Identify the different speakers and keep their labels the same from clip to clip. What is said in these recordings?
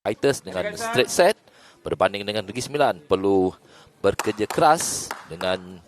Speaker 1: fighters dengan straight set, berbanding dengan Negeri Sembilan perlu bekerja keras dengan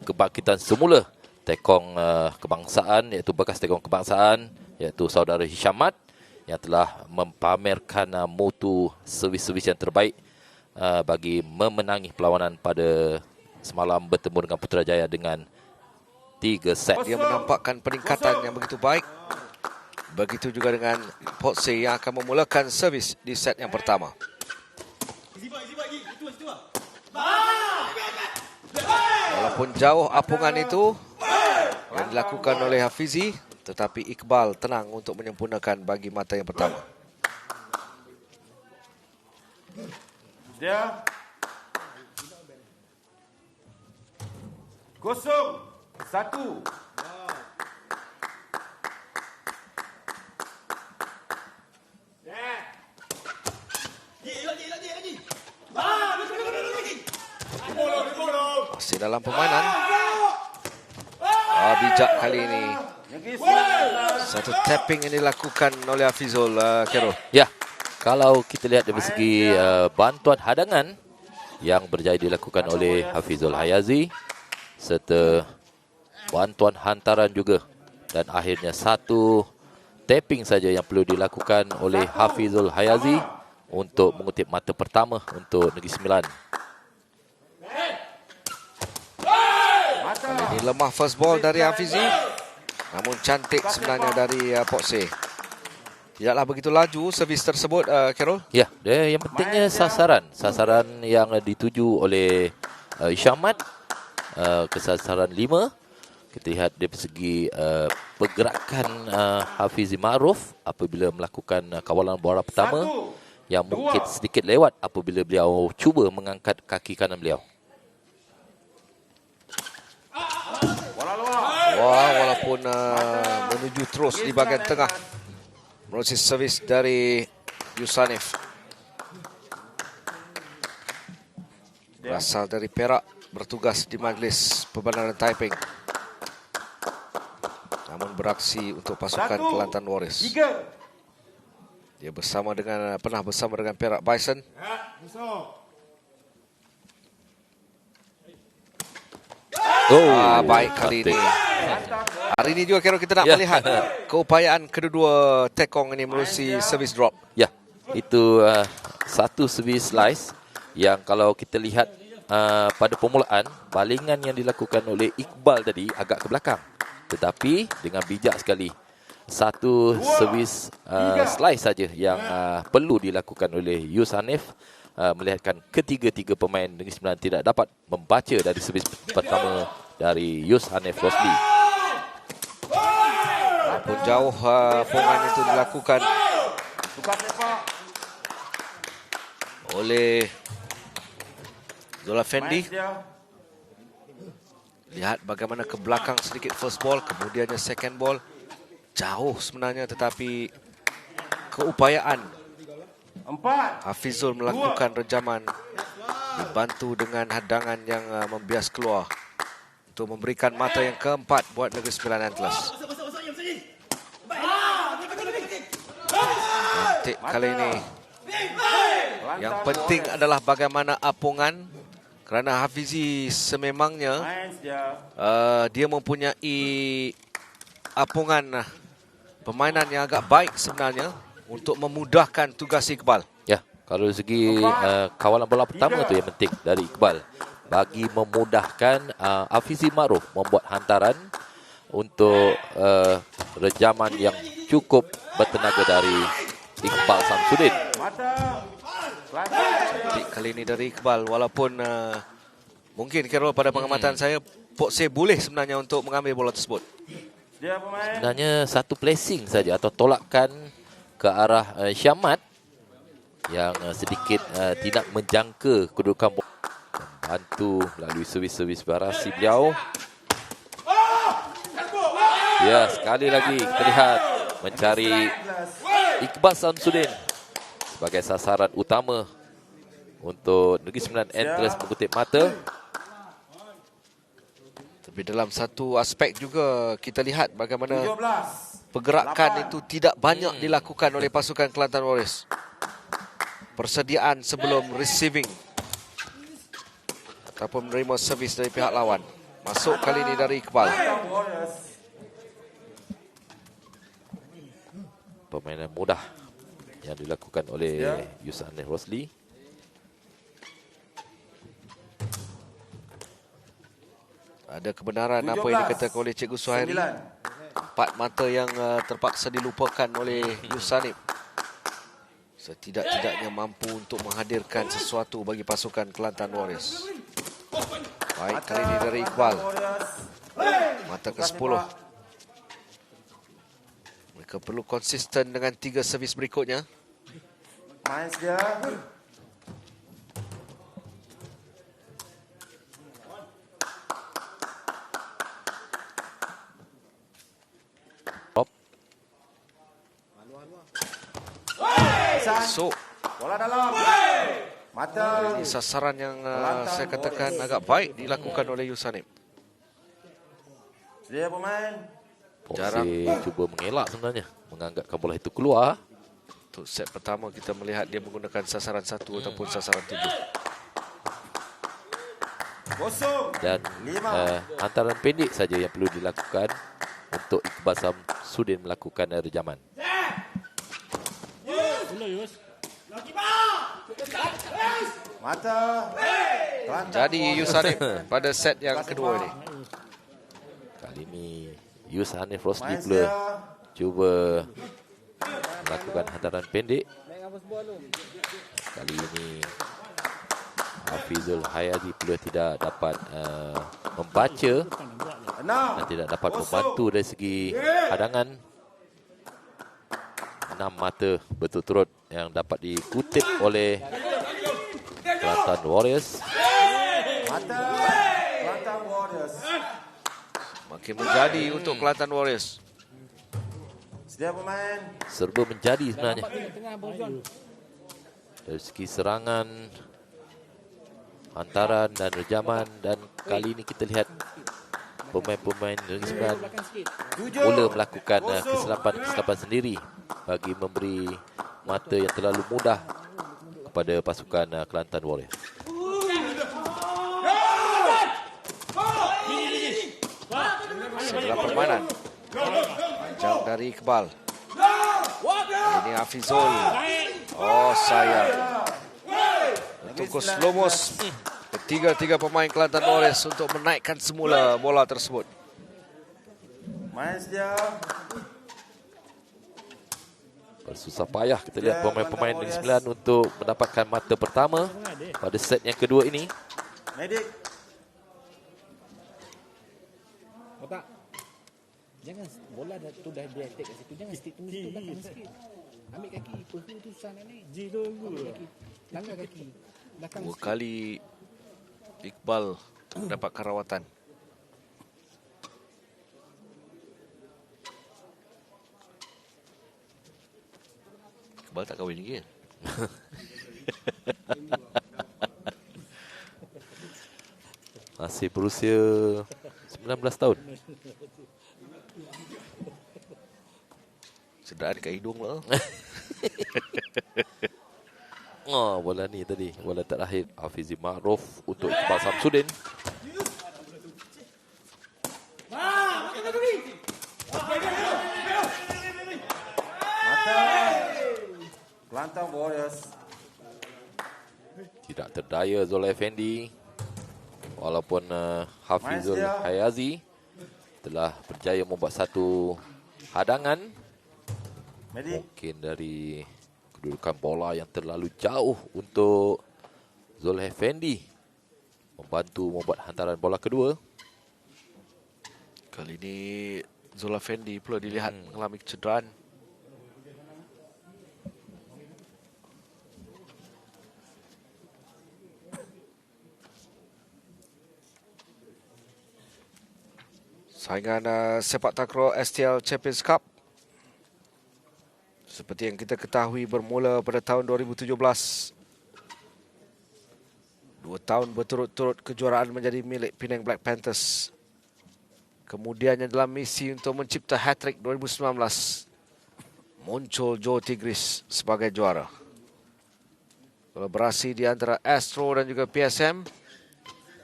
Speaker 1: kebangkitan semula tekong kebangsaan, iaitu bekas tekong kebangsaan, iaitu saudara Hishamat yang telah mempamerkan mutu servis-servis yang terbaik bagi memenangi perlawanan pada semalam bertemu dengan Putrajaya dengan 3 set.
Speaker 2: Dia menampakkan peningkatan yang begitu baik. Begitu juga dengan Potse yang akan memulakan servis di set yang pertama. Walaupun jauh apungan itu yang dilakukan oleh Hafizi, tetapi Iqbal tenang untuk menyempurnakan bagi mata yang pertama.
Speaker 3: Dia 0-1.
Speaker 2: Masih dalam permainan. Bijak kali ini. Satu tapping yang dilakukan oleh Hafizul, Khairul.
Speaker 1: Ya, kalau kita lihat dari segi bantuan hadangan yang berjaya dilakukan oleh Hafizul Hayazi, serta bantuan hantaran juga, dan akhirnya satu tapping saja yang perlu dilakukan oleh Hafizul Hayazi untuk mengutip mata pertama untuk Negeri Sembilan.
Speaker 2: Ini lemah first ball dari Hafizi, namun cantik sebenarnya dari Potse. Tidaklah begitu laju servis tersebut, Khairul.
Speaker 1: Ya, dia yang pentingnya sasaran yang dituju oleh Hishamat ke sasaran 5. Kita lihat dari segi pergerakan Hafizi Ma'ruf apabila melakukan kawalan bola pertama yang mungkin sedikit lewat apabila beliau cuba mengangkat kaki kanan beliau.
Speaker 2: Wah, walaupun menuju terus di bahagian tengah melalui servis dari Yusanif. Berasal dari Perak, bertugas di Majlis Perbandaran Taiping, namun beraksi untuk pasukan Kelantan Warriors. Dia pernah bersama dengan Perak Bison. Baik kali ini. Hari ini juga kita nak melihat keupayaan kedua tekong ini melalui servis drop.
Speaker 1: Ya, itu satu servis slice yang kalau kita lihat pada permulaan, balingan yang dilakukan oleh Iqbal tadi agak ke belakang. Tetapi dengan bijak sekali, satu servis slice saja yang perlu dilakukan oleh Yusanif, melihatkan ketiga-tiga pemain Negeri Sembilan tidak dapat membaca dari servis pertama dari Yusanif Rosli.
Speaker 2: Walaupun jauh pongan itu dilakukan oleh Zola Fendi. Lihat bagaimana ke belakang sedikit first ball, kemudiannya second ball. Jauh sebenarnya, tetapi keupayaan Hafizul melakukan rejaman dibantu dengan hadangan yang membias keluar untuk memberikan mata yang keempat buat Negeri Sembilan Antlers. Cantik kali ini. Yang penting adalah bagaimana apungan, kerana Hafizi sememangnya dia mempunyai apungan permainan yang agak baik sebenarnya untuk memudahkan tugas Iqbal.
Speaker 1: Ya, kalau dari segi kawalan bola pertama tu yang penting dari Iqbal bagi memudahkan Hafizi Ma'ruf membuat hantaran untuk rejaman yang cukup bertenaga dari Iqbal Samsudin.
Speaker 2: Cantik kali ini dari Iqbal, walaupun mungkin Khairul pada pengamatan saya Potse boleh sebenarnya untuk mengambil bola tersebut.
Speaker 1: Sebenarnya satu placing saja atau tolakan ke arah Syamat yang sedikit tidak menjangka kedudukan bola. Bantu melalui servis-servis barasi beliau. Ya, sekali lagi kita lihat mencari Iqbal Samsudin sebagai sasaran utama untuk Negeri Sembilan Antlers mengutip mata.
Speaker 2: Tapi dalam satu aspek juga kita lihat bagaimana pergerakan itu tidak banyak dilakukan oleh pasukan Kelantan Warriors. persediaan sebelum receiving ataupun menerima servis dari pihak lawan. Masuk kali ini dari Iqbal.
Speaker 1: Permainan mudah yang dilakukan oleh Yusanif Rosli.
Speaker 2: Ada kebenaran apa yang dikatakan oleh Cikgu Suhairi. 4 mata yang terpaksa dilupakan oleh Yusanif. Setidak-tidaknya mampu untuk menghadirkan sesuatu bagi pasukan Kelantan Warriors. Baik kali ini dari Iqbal. Mata ke-10. Mereka perlu konsisten dengan 3 servis berikutnya.
Speaker 3: Main dia.
Speaker 1: Top.
Speaker 2: So,
Speaker 3: Bola dalam. Mata.
Speaker 2: ini sasaran yang saya katakan agak baik dilakukan oleh Yusanif.
Speaker 3: Sedia pemain.
Speaker 1: Foxy cuba mengelak sebenarnya, menganggapkan bola itu keluar.
Speaker 2: Untuk set pertama kita melihat dia menggunakan sasaran 1 ataupun sasaran 7.
Speaker 3: Kosong.
Speaker 1: Dan hantaran pendek saja yang perlu dilakukan untuk Iqbal Samsudin melakukan rejaman.
Speaker 3: Mata.
Speaker 2: Jadi Yusanif pada set yang kedua ini.
Speaker 1: Kali ini Yusanif Rosli
Speaker 3: Main
Speaker 1: pula
Speaker 3: dia.
Speaker 1: cuba melakukan hantaran pendek. Kali ini Hafizul Hayazi pula tidak dapat membaca dan tidak dapat membantu dari segi hadangan. 6 mata berturut-turut yang dapat dikutip oleh Kelantan Warriors.
Speaker 3: Mata. Kelantan Warriors.
Speaker 2: Makin menjadi untuk Kelantan Warriors.
Speaker 3: Sedia pemain.
Speaker 1: Serba menjadi sebenarnya. Dari segi serangan, hantaran dan rejaman, dan kali ini kita lihat pemain-pemain Negeri Sembilan mula melakukan kesilapan sendiri bagi memberi mata yang terlalu mudah kepada pasukan Kelantan Warriors.
Speaker 2: Setelah permainan panjang dari Iqbal. Ini Hafizul. Oh sayang. Untuk Lomos. Ketiga-tiga pemain Kelantan Warriors untuk menaikkan semula bola tersebut.
Speaker 3: Main sedia.
Speaker 1: Bersusah payah kita lihat pemain-pemain Negeri Sembilan untuk mendapatkan mata pertama pada set yang kedua ini.
Speaker 3: Medik.
Speaker 4: Otak. Jangan bola tu dah dia attack kat situ. Jangan stick tunggu situ belakang sikit. Ambil kaki. Perlu tu sana ni. Ji tunggu. Langgar kaki. Belakang
Speaker 2: 2 kali Iqbal mendapatkan rawatan. Iqbal tak kahwin lagi kan?
Speaker 1: Masih berusia 19 tahun.
Speaker 2: Sedar dekat hidung lah.
Speaker 1: Oh, bola ni tadi, bola terakhir Hafizi Ma'ruf untuk Iqbal Samsudin.
Speaker 3: Mata. Kelantan Warriors.
Speaker 1: Tidak terdaya Zul Effendi. Walaupun Hafizul Hayazi telah berjaya membuat satu hadangan.
Speaker 3: Medik.
Speaker 1: Mungkin dari kedudukan bola yang terlalu jauh untuk Zul Effendi membantu membuat hantaran bola kedua.
Speaker 2: Kali ini Zul Effendi pula dilihat mengalami kecederaan. Saingan sepak takraw STL Champions Cup seperti yang kita ketahui bermula pada tahun 2017. 2 tahun berturut-turut kejuaraan menjadi milik Penang Black Panthers. Kemudiannya dalam misi untuk mencipta hat-trick 2019, muncul Johor Tigris sebagai juara. Kolaborasi di antara Astro dan juga PSM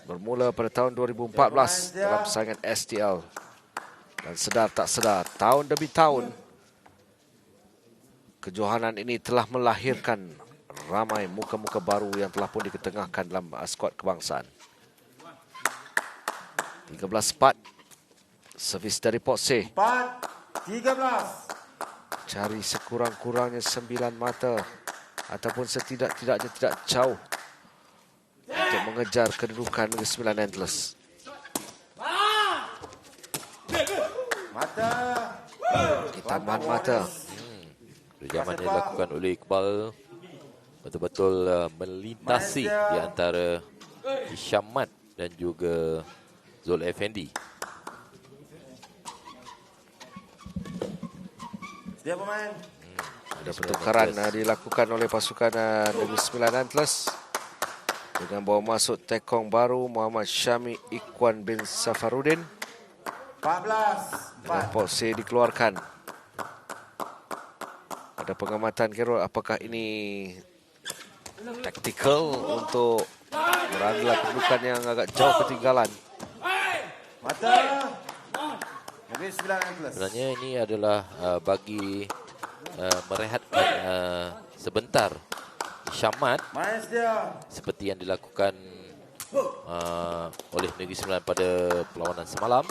Speaker 2: bermula pada tahun 2014 dalam persaingan STL. Dan sedar tak sedar, tahun demi tahun, kejohanan ini telah melahirkan ramai muka-muka baru yang telah pun diketengahkan dalam skuad kebangsaan. 13-4. Servis dari Port C.
Speaker 3: 4-13.
Speaker 2: Cari sekurang-kurangnya 9 mata ataupun setidak-tidaknya tidak jauh untuk mengejar kedudukan Negeri Sembilan Antlers.
Speaker 3: Mata.
Speaker 2: Tambahan mata.
Speaker 1: Rejaman yang dilakukan oleh Iqbal betul-betul melintasi di antara Isyamat dan juga Zul Effendi.
Speaker 3: Setiap pemain.
Speaker 2: Ada pertukaran dilakukan oleh pasukan Negeri Sembilan Antlers dengan bawa masuk tekong baru Muhammad Syami Ikhwan bin Safarudin.
Speaker 3: 14.
Speaker 2: Dengan Port C dikeluarkan. Ada pengamatan Kerol, apakah ini taktikal untuk berandalah kedudukan yang agak jauh ketinggalan.
Speaker 3: Mata. Negeri Sembilan Antlers.
Speaker 1: Sebenarnya ini adalah bagi merehatkan sebentar Isyamat
Speaker 3: Main sedia.
Speaker 1: seperti yang dilakukan oleh Negeri Sembilan pada perlawanan semalam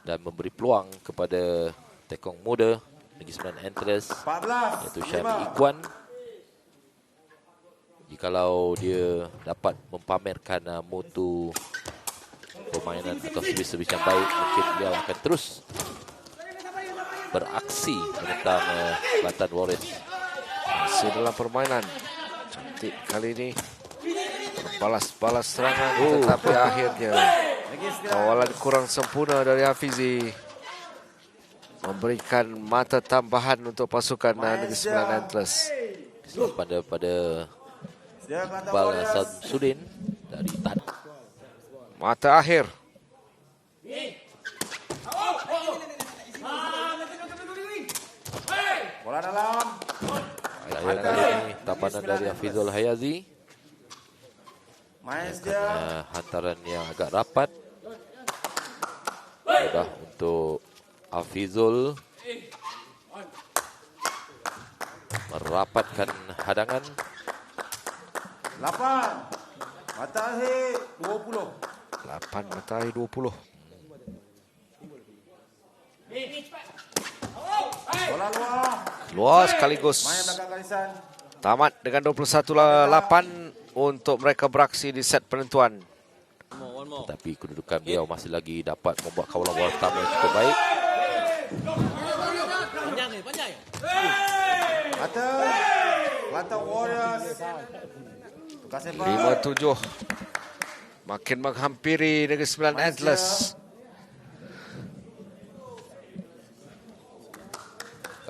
Speaker 1: dan memberi peluang kepada tekong muda Negeri Sembilan Antlers
Speaker 3: 14.
Speaker 1: iaitu Syami Ikhwan. Jikalau dia dapat mempamerkan mutu permainan atau servis-servis yang baik, mungkin dia akan terus beraksi menentang Kelantan Warriors.
Speaker 2: Masih dalam permainan. Cantik kali ini. Balas-balas serangan tetapi akhirnya kawalan kurang sempurna dari Hafizi memberikan mata tambahan untuk pasukan Negeri Sembilan Antlers.
Speaker 1: Pada
Speaker 3: Sedia Kelantan
Speaker 1: Iqbal
Speaker 3: Warriors.
Speaker 1: Samsudin dari Tan.
Speaker 2: Mata akhir.
Speaker 3: Bola dalam.
Speaker 1: Daya kali ini tampanan dari Hafizul Hayazi.
Speaker 3: Main sedia.
Speaker 1: Hantaran yang agak rapat. Mudah untuk Hafizul merapatkan hadangan.
Speaker 3: 8. Mata akhir 20.
Speaker 2: 8 matahari 20.
Speaker 3: Bola luar.
Speaker 2: Luar sekaligus.
Speaker 3: Main belakang garisan.
Speaker 2: Tamat dengan 21-8 untuk mereka beraksi di set penentuan.
Speaker 1: Tetapi kedudukan beliau masih lagi dapat membuat kawalan bola pertama yang cukup baik.
Speaker 3: Mata. Kelantan Warriors. Tukar sepak.
Speaker 2: 5-7. Makin menghampiri Negeri Sembilan Antlers.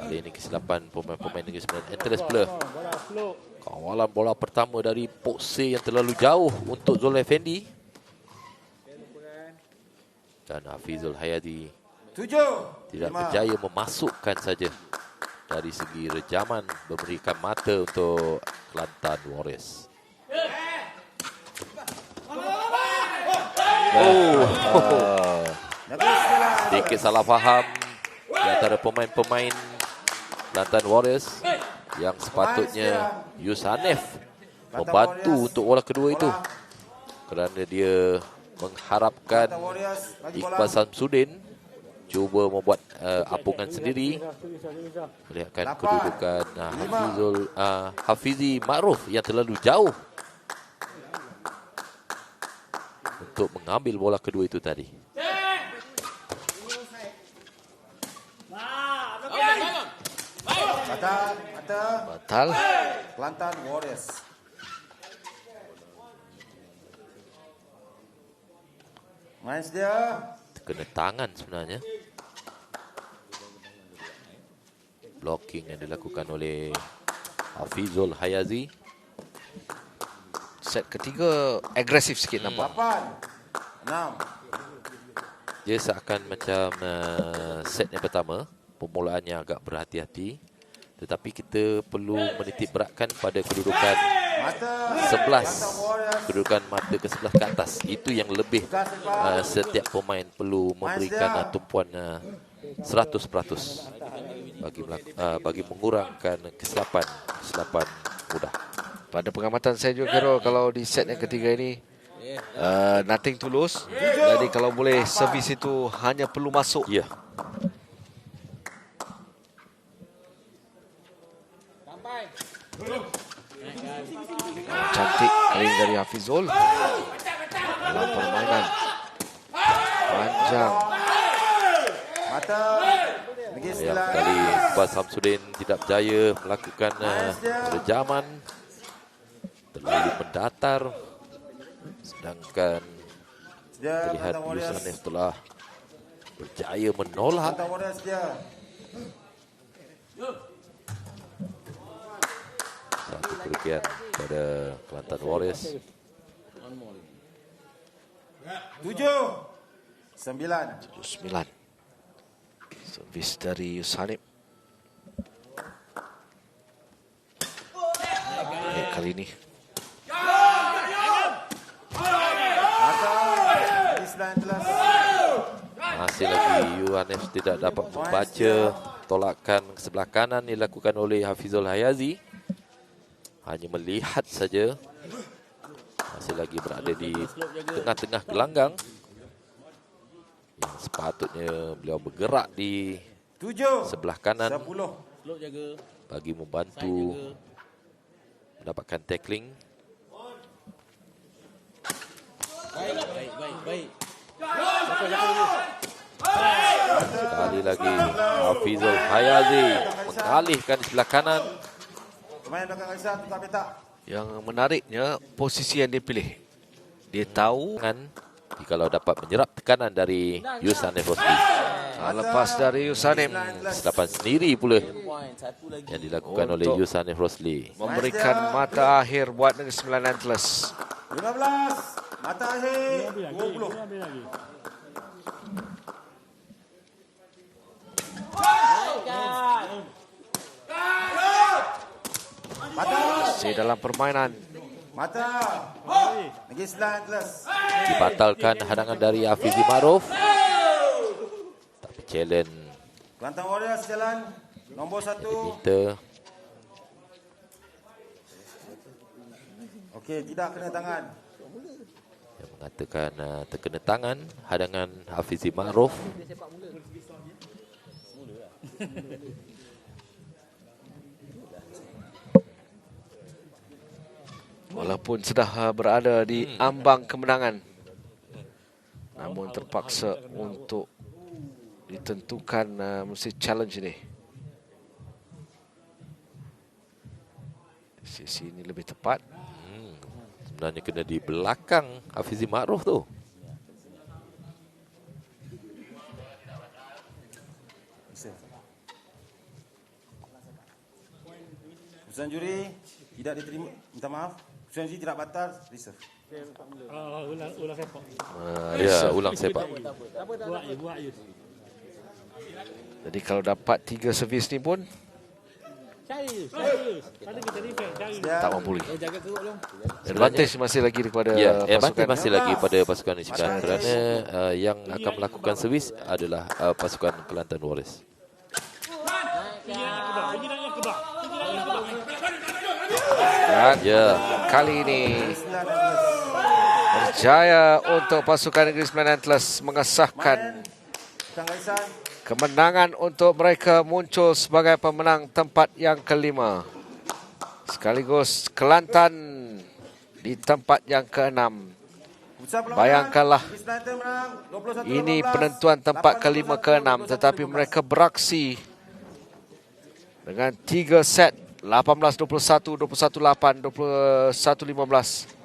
Speaker 1: Kali ini kesilapan pemain-pemain Negeri Sembilan Antlers pula. Kawalan bola pertama dari Port C yang terlalu jauh untuk Zul Effendi. Dan Hafizul Hayati
Speaker 3: 7.
Speaker 1: tidak
Speaker 3: 5.
Speaker 1: berjaya memasukkan saja. Dari segi rejaman memberikan mata untuk Kelantan Warriors.
Speaker 3: Negeri Sembilan.
Speaker 1: Sedikit salah faham di antara pemain-pemain Kelantan Warriors yang sepatutnya Yusanef membantu untuk bola kedua itu. Kerana dia mengharapkan
Speaker 3: Kelantan Warriors. Lagi bola.
Speaker 1: Iqbal Samsudin cuba membuat apungan sendiri. Melihatkan kedudukan Hafizi Ma'ruf yang terlalu jauh untuk mengambil bola kedua itu tadi.
Speaker 3: Mata. Mata.
Speaker 2: Batal.
Speaker 3: Kelantan Warriors. Main sedia.
Speaker 1: Kena tangan sebenarnya. Blocking yang dilakukan oleh Hafizul Hayazi.
Speaker 2: Set ketiga agresif sikit nampak.
Speaker 3: 8. 6.
Speaker 1: Dia seakan macam set yang pertama, permulaannya agak berhati-hati. Tetapi kita perlu menitik beratkan pada kedudukan 11 kedudukan mata ke sebelah ke atas. Itu yang lebih setiap pemain perlu memberikan tumpuan 100% bagi mengurangkan kesilapan mudah.
Speaker 2: Pada pengamatan saya juga kira kalau di set yang ketiga ini nothing to lose. Jadi kalau boleh servis itu hanya perlu masuk.
Speaker 1: Ya.
Speaker 2: Cantik kali ini dari Hafizul. Dalam permainan panjang.
Speaker 1: Yang kali Iqbal Samsudin tidak berjaya melakukan rejaman, terlalu mendatar. Sedangkan terlihat Yusanif telah berjaya menolak. Satu kerugian pada Kelantan Warriors.
Speaker 3: 7-9.
Speaker 2: Servis dari Yusanif. Kali ini
Speaker 1: masih lagi Yuhanif tidak dapat membaca tolakan ke sebelah kanan yang dilakukan oleh Hafizul Hayazi. Hanya melihat saja. Masih lagi berada di tengah-tengah gelanggang. Yang sepatutnya beliau bergerak di sebelah kanan bagi membantu mendapatkan tackling.
Speaker 4: Baik.
Speaker 1: Sekali lagi Hafizul Hayazi mengalihkan di sebelah kanan.
Speaker 2: yang menariknya posisi yang dia pilih. Dia tahu
Speaker 1: Kalau dapat menyerap tekanan dari Yusanif Rosli.
Speaker 2: lepas dari Yusanif
Speaker 1: Kesilapan sendiri pula yang dilakukan oleh Yusanif Rosli.
Speaker 2: memberikan mata akhir buat Negeri Sembilan Antlers.
Speaker 3: 15. Mata akhir 20.
Speaker 2: Masih dalam permainan.
Speaker 3: Mata. Negeri Sembilan Antlers.
Speaker 1: Dibatalkan hadangan dari Hafizi Ma'ruf. Tapi challenge
Speaker 3: Kelantan Warriors jalan. Nombor 1.
Speaker 1: meter.
Speaker 3: Okey, tidak kena tangan.
Speaker 1: Yang mengatakan terkena tangan hadangan Hafizi Ma'ruf.
Speaker 2: Walaupun sudah berada di ambang kemenangan, namun terpaksa untuk ditentukan mesti challenge ini. Sisi ini lebih tepat.
Speaker 1: Sebenarnya kena di belakang Hafizi Ma'ruf tu.
Speaker 3: Keputusan juri tidak diterima. Minta maaf. Keputusan juri tidak batal. Reserve.
Speaker 4: Ulang sepak.
Speaker 1: Ya, ulang sepak.
Speaker 4: Buat je.
Speaker 2: Jadi kalau dapat 3 servis ni pun
Speaker 4: Serius. Ada kita defend. Cari.
Speaker 2: tak mampu lagi.
Speaker 4: Jaga keruk long.
Speaker 2: Advantage masih lagi kepada
Speaker 1: Ya,
Speaker 2: pasukan.
Speaker 1: advantage masih lagi pada pasukan Niskan kerana yang akan melakukan servis adalah pasukan Kelantan Warriors.
Speaker 2: Dan
Speaker 1: Ya,
Speaker 2: kali ini berjaya untuk pasukan Negeri Sembilan Antlers mengesahkan
Speaker 3: Garisan.
Speaker 2: kemenangan untuk mereka muncul sebagai pemenang tempat yang kelima. Sekaligus Kelantan di tempat yang keenam. Bayangkanlah, ini penentuan tempat kelima keenam, tetapi mereka beraksi dengan 3 set 18-21, 21-8, 21-15.